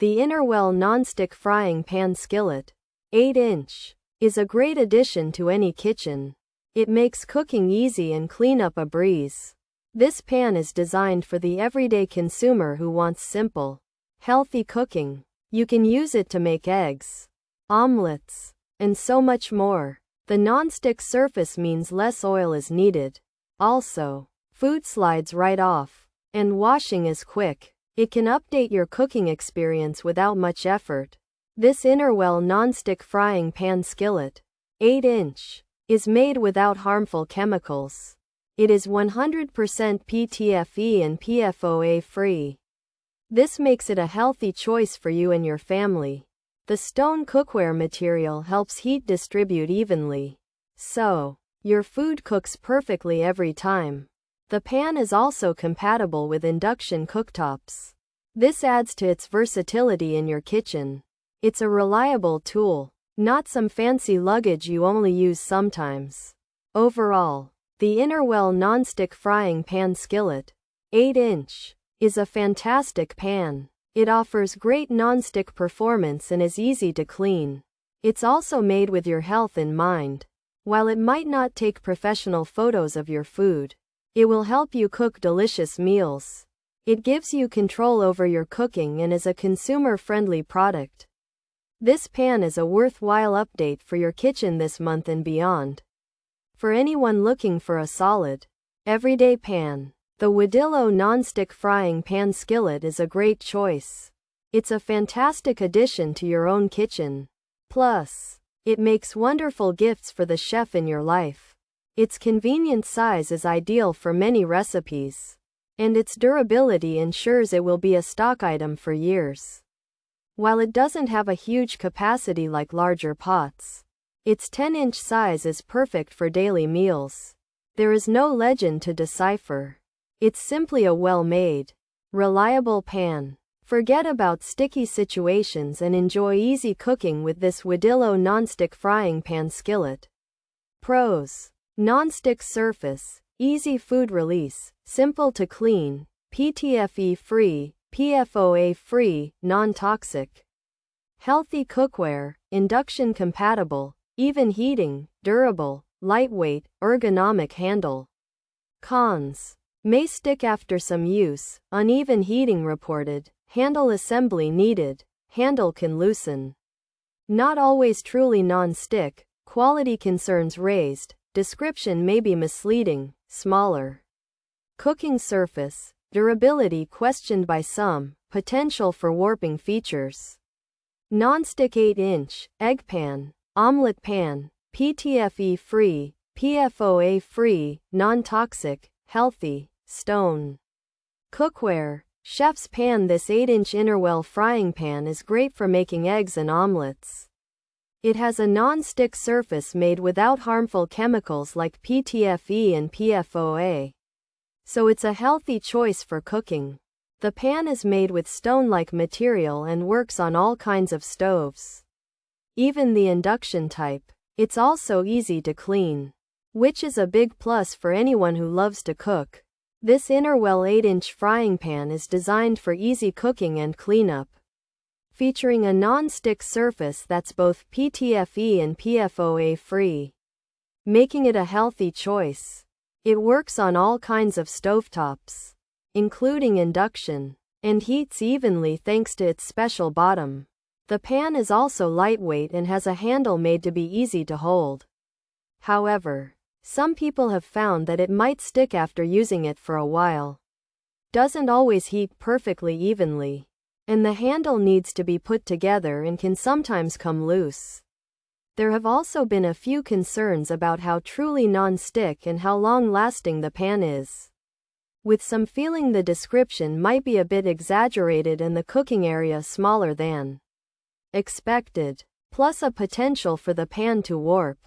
The Innerwell Nonstick Frying Pan Skillet, 8-inch, is a great addition to any kitchen. It makes cooking easy and cleanup a breeze. This pan is designed for the everyday consumer who wants simple, healthy cooking. You can use it to make eggs, omelets, and so much more. The non-stick surface means less oil is needed. Also, food slides right off, and washing is quick. It can update your cooking experience without much effort. This Innerwell Nonstick Frying Pan Skillet, 8-inch, is made without harmful chemicals. It is 100% PTFE and PFOA-free. This makes it a healthy choice for you and your family. The stone cookware material helps heat distribute evenly, so your food cooks perfectly every time. The pan is also compatible with induction cooktops. This adds to its versatility in your kitchen. It's a reliable tool, not some fancy luggage you only use sometimes. Overall, the Innerwell Nonstick Frying Pan Skillet, 8-inch, is a fantastic pan. It offers great nonstick performance and is easy to clean. It's also made with your health in mind. While it might not take professional photos of your food, it will help you cook delicious meals. It gives you control over your cooking and is a consumer-friendly product. This pan is a worthwhile update for your kitchen this month and beyond. For anyone looking for a solid, everyday pan, the Innerwell Nonstick Frying Pan Skillet is a great choice. It's a fantastic addition to your own kitchen. Plus, it makes wonderful gifts for the chef in your life. Its convenient size is ideal for many recipes, and its durability ensures it will be a stock item for years. While it doesn't have a huge capacity like larger pots, its 10-inch size is perfect for daily meals. There is no legend to decipher. It's simply a well-made, reliable pan. Forget about sticky situations and enjoy easy cooking with this Innerwell Nonstick Frying Pan Skillet. Pros: non-stick surface, easy food release, simple to clean, PTFE-free, PFOA-free, non-toxic. Healthy cookware, induction compatible, even heating, durable, lightweight, ergonomic handle. Cons: may stick after some use, uneven heating reported, handle assembly needed, handle can loosen. Not always truly non-stick, quality concerns raised, description may be misleading, smaller. Cooking surface, durability questioned by some, potential for warping features. Non-stick 8-inch, egg pan, omelet pan, PTFE-free, PFOA-free, non-toxic, healthy, stone. Cookware, chef's pan. This 8-inch Innerwell frying pan is great for making eggs and omelets. It has a non-stick surface made without harmful chemicals like PTFE and PFOA. So it's a healthy choice for cooking. The pan is made with stone-like material and works on all kinds of stoves, even the induction type. It's also easy to clean, which is a big plus for anyone who loves to cook. This Innerwell 8-inch frying pan is designed for easy cooking and cleanup, featuring a non-stick surface that's both PTFE and PFOA-free, making it a healthy choice. It works on all kinds of stovetops, including induction, and heats evenly thanks to its special bottom. The pan is also lightweight and has a handle made to be easy to hold. However, some people have found that it might stick after using it for a while. Doesn't always heat perfectly evenly, and the handle needs to be put together and can sometimes come loose. There have also been a few concerns about how truly non-stick and how long-lasting the pan is, with some feeling the description might be a bit exaggerated and the cooking area smaller than expected, plus a potential for the pan to warp.